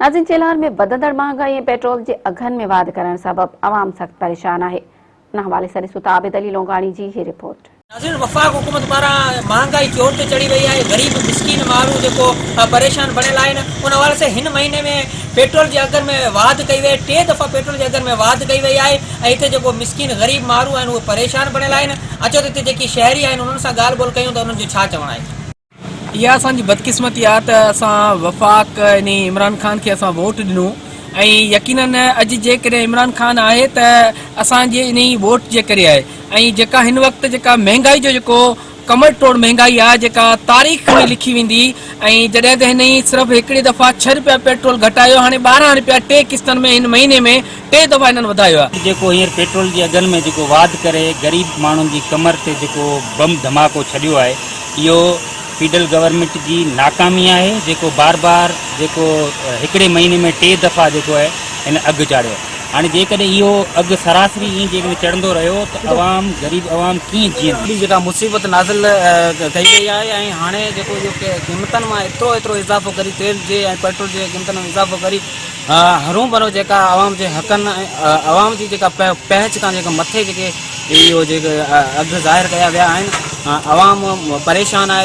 नाज़रीन, चेलार में वधंदड़ महांगाई ऐं पेट्रोल जे अघनि में वाध करण सबबि अवाम सख़्त परेशान आहे। उन हवाले सां ॾिसूं था आबिद अली लोंगाणी जी ही रिपोर्ट। नाज़रीन, वफ़ाक हुकूमत पारां महांगाई चोर ते चढ़ी वई आहे। गरीब मिसकीन माण्हू जेको परेशान बणियल आहिनि। उन हवाले से हिन महीने में पेट्रोल जे अघनि में वाध कई वई, 3 दफ़ा पेट्रोल जे अघनि में वाध कई वई आहे ऐं हिते जेको मिसकीन गरीब माण्हू आहिनि उहे परेशान बणियल आहिनि। अचो त हिते जेकी शहरी आहिनि उन्हनि सां ॻाल्हि ॿोल कयूं त उन्हनि जो छा चवणु आहे। इहा असांजी बदकिस्मती आहे त असां वफ़ाक यानी इमरान खान खे असां वोट ॾिनो ऐं यकीनन अॼु जेकॾहिं इमरान खान आहे त असांजे इन वोट जे करे आहे। ऐं जेका हिन वक़्तु जेका महांगाई जो जेको कमर तोड़ महांगाई आहे जेका तारीख़ में लिखी वेंदी ऐं जॾहिं त हिन सिर्फ़ु हिकिड़ी दफ़ा 6 रुपया पेट्रोल घटायो, हाणे 12 रुपया 3 किस्तनि में हिन महीने में 3 दफ़ा हिननि वधायो आहे। जेको हींअर पेट्रोल जे अघनि में जेको वाध करे ग़रीब माण्हुनि जी कमर ते जेको बम धमाको छॾियो आहे, इहो फीडरल गवर्नमेंट जी नाकामी आहे जेको बार बार जेको हिकिड़े महीने में 3 दफ़ा जेको आहे हिन अघु चाढ़ियो। हाणे जेकॾहिं इहो अघु सरासरी ईअं जेकॾहिं चढ़ंदो रहियो त अवाम गरीब अवाम कीअं जीअंदी। जेका मुसीबत नाज़िल कई वई आहे ऐं हाणे जेको क़ीमतनि मां एतिरो इज़ाफ़ो करी, तेल जे ऐं पेट्रोल जे क़ीमतनि में इज़ाफ़ो करी हरूं भरो जेका अवाम जे हक़नि अवाम जी जेका पहुच खां जेका मथे जेके इहो जेके अघु ज़ाहिर कया विया आहिनि, अवाम परेशान आहे।